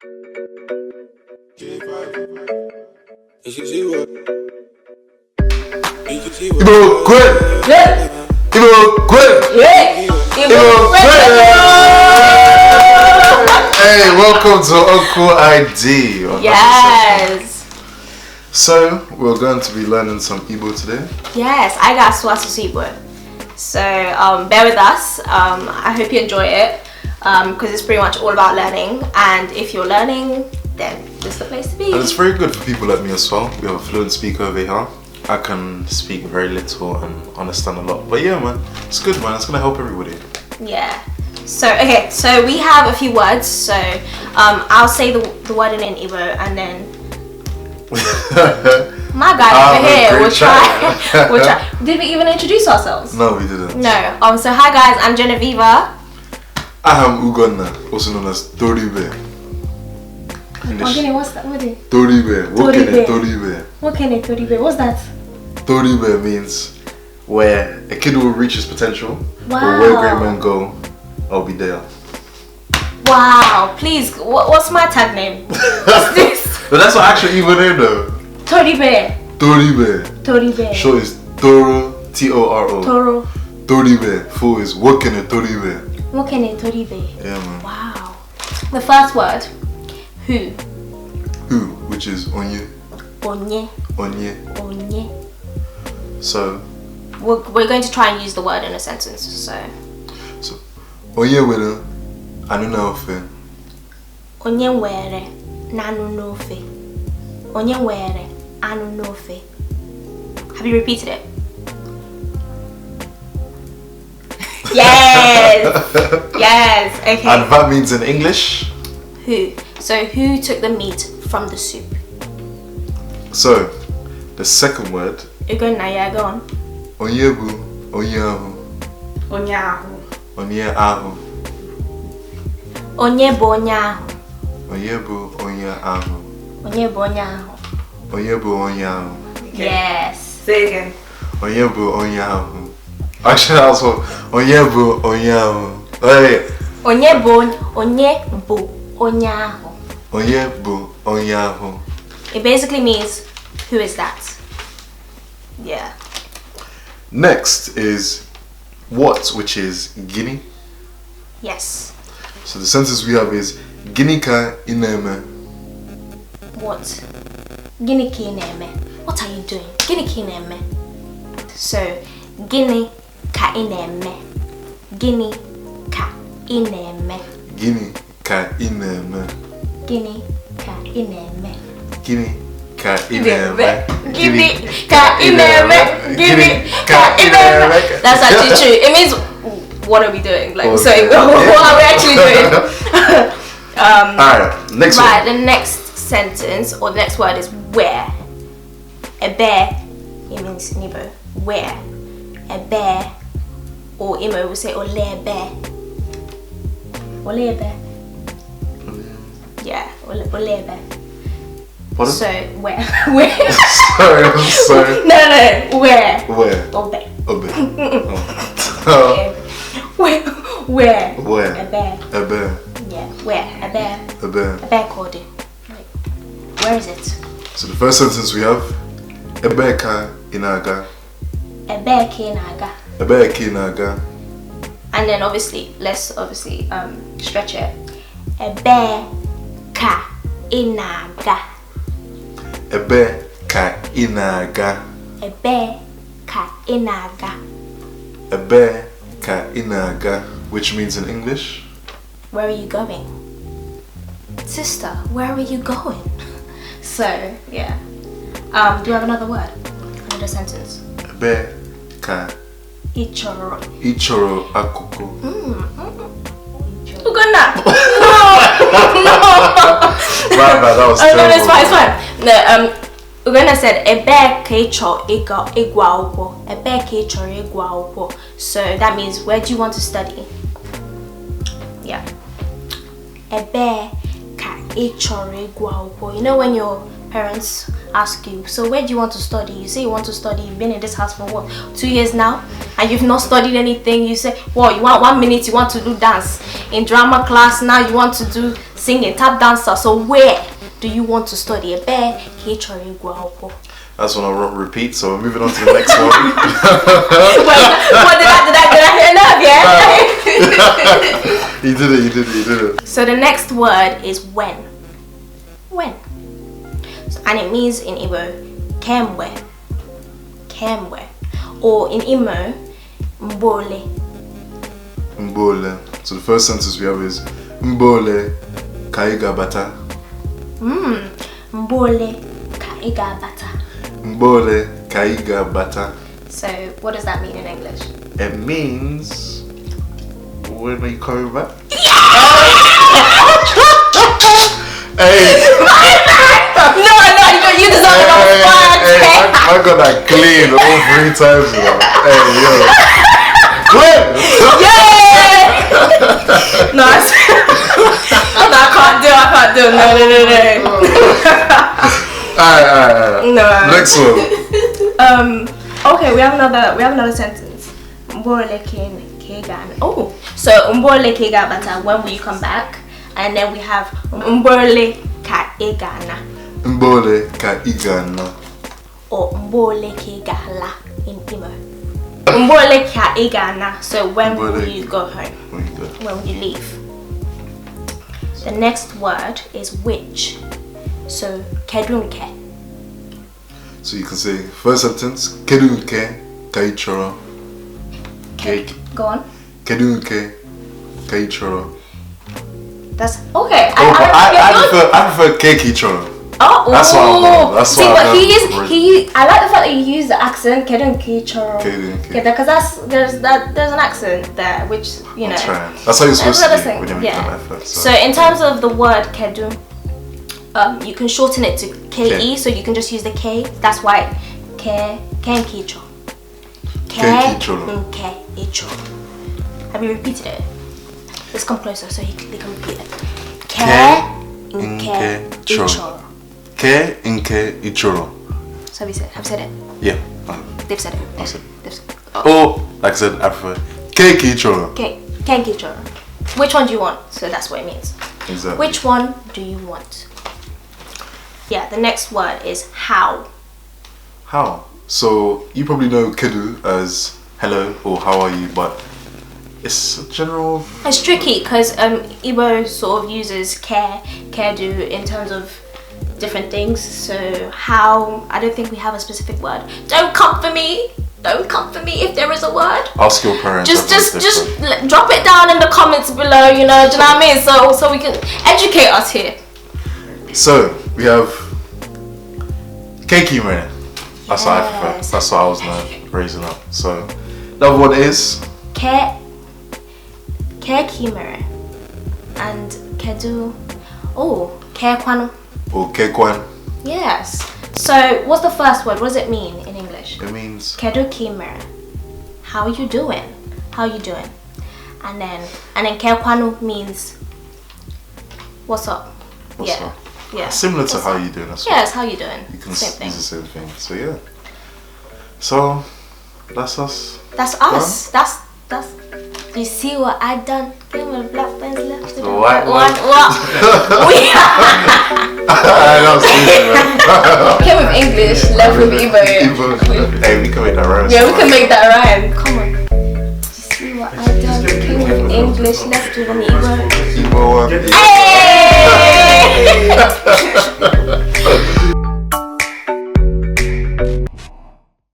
Igbo quit! Igbo quit! Igbo quit! Hey, welcome to Okwu ID. Yes. So, we're going to be learning some Igbo today. Yes, I ga-asụ asụsu Igbo. So, bear with us. I hope you enjoy it because it's pretty much all about learning. And if you're learning, then this is the place to be. And it's very good for people like me as well. We have a fluent speaker over here. I can speak very little and understand a lot. But yeah, man, it's good, man. It's going to help everybody. Yeah. So, okay, so we have a few words. So, I'll say the word in Igbo and then my guy over here will try. We'll try. Did we even introduce ourselves? No, we didn't. No. So hi guys, I'm Genevieve. I am Ugonna, also known as Toribe. Gini, what's that? What is it? Toribe. Toribe. What can it Toribe? What's that? Toribe means where a kid will reach his potential. Wow. Or where great men go, I'll be there. Wow. Please, what's my tag name? What's this? But that's not actually even there though. Toribe. Toribe. Short is Toro, T-O-R-O. Toro. Toribe. Full is working at Toribe. Working at Toribe. Yeah, man. Wow. The first word, who. Who, which is Onye. Onye. So. We're going to try and use the word in a sentence. So Onye were anu na ofe. Onye were nanu n'ofe. Onye were anu n'ofe. Have you repeated it? Yes. Okay. And that means in English? Who. So who took the meat from the soup? So the second word. Ugonna, yeah, go on. Onye bu onye ahu. Onye ahu. Onye ahu. Onye bụ onye ahụ. Onye bụ onye ahụ. Onye bụ onye ahụ. Onye bụ onye ahụ. Yes. Say again. Onye bụ onye ahụ. Actually, also onye bụ onye ahụ. Hey. Onye bụ onye ahụ. Onye bụ onye ahụ. It basically means who is that? Yeah. Next is what, which is Gini. Yes. So the sentence we have is Gini ka ineme. What? Gini ka ineme. What are you doing? Gini ka ineme. So, Gini ka ineme. Gini ka ineme. Gini ka ineme. Gini ka ineme. Gini ka ineme. Gini ka ineme. Gini ka ineme. That's actually true. It means what are we doing? Like, so what are we actually doing? Alright, next one. Right, the next sentence or the next word is where. Ebee, it means in Igbo. Where. Ebee, or Imo will say ole ebe. Ole ebe. Yeah, ole ebe. Pardon? So where? Where? Sorry. No. Where? Where? Obe. Obe. Where? Ebee. Yeah, where? Ebee. Ebee called it. Where is it? So the first sentence we have Ebee ka inaga. Ebee ka inaga. Ebee ka inaga. And then let's stretch it. Ebee ka inaga. Ebee ka inaga. Ebee ka inaga. Ebee ka inaga, which means in English, where are you going? Sister, where are you going? So, yeah. Do you have another word? Another sentence? Ebee ka Ichoro akwụkwọ. Ugonna! No! Right, that was terrible. No, it's fine. No, Ugonna said, Ebee ka ịchọ ịgụ akwụkwọ. Ebee ka ịchọrọ ịgụ akwụkwọ. So that means, where do you want to study? Yeah. Ebee ka ịchọrọ ịgụ akwụkwọ. You know when your parents ask you, so where do you want to study? You say you want to study, you've been in this house for what, 2 years now, and you've not studied anything. You say, well, you want 1 minute, you want to do dance. In drama class now, you want to do singing, tap dancer. So where do you want to study? Ebee, That's one I won't repeat, so we're moving on to the next one. What did I hear enough, yeah? You did it. So the next word is when. When. So, and it means in Igbo, Kemgbe. Or in Imo, Mbole. Mbole. So the first sentence we have is Mbole kaiga bata. Mbole kaiga bata. Mbole kaiga bata. So what does that mean in English? It means, when are you coming back? Hey. No, you deserve it on fire. I got that clean all 3 times now. Hey, yo. When? Yay! No, I can't do. No. Alright. No. Next one. Okay, we have another sentence. Mbole kegan. Oh, so mbole kega bata. When will you come back? And then we have mbole ka igana. Mbole ka igana. Or mbole kegala in Imo. Mbole ka igana. So when will you go home? When will you leave? The next word is which. So kedunke. So you can say first sentence kedunke kaichoro. Cake. Go on. Kedunke kaichoro. That's okay. I prefer cake choro. Oh, that's what I know. That's see, what but he I like the fact that you use the accent kedunke choro. Because there's an accent there, which you know. That's how you're supposed to do when you're making an effort. So in terms of the word kedun, you can shorten it to ke, so you can just use the k. That's why kenkicho. Kenkicho. Have you repeated it? Let's come closer so they can repeat it. Kenkicho. Kenkicho. So have you said it? Yeah. They've said it. I said it. Oh, like I said, I prefer kenkicho. Kenkicho. Which one do you want? So that's what it means. Exactly. Which one do you want? Yeah, the next word is how. How? So you probably know kedu as hello or how are you, but it's a general. It's tricky because Igbo sort of uses kedu in terms of different things. So how? I don't think we have a specific word. Don't come for me if there is a word. Ask your parents. Just drop it down in the comments below. You know, do you know what I mean? So we can educate us here. So we have keiki man. That's what I prefer. That's what I was raising up. So the other one is Kekimere and Kedu. Oh, Kekwanu. Or Kekwan. Yes. So what's the first word? What does it mean in English? It means Kedu Kimere. How are you doing? And then Kekwanu means what's up? What's up? Yeah. Similar to how you doing. Yes, how you doing? You can same thing. use the same thing. So yeah. So that's us. That's us. That's. You see what I done? Give me the black pens left. The white one. What? Came with English, left with Igbo. Hey, we can make that rhyme. Yeah, we can make that rhyme. Come on. You see what I done? Came with English, left with an Igbo. Igbo one. Hey!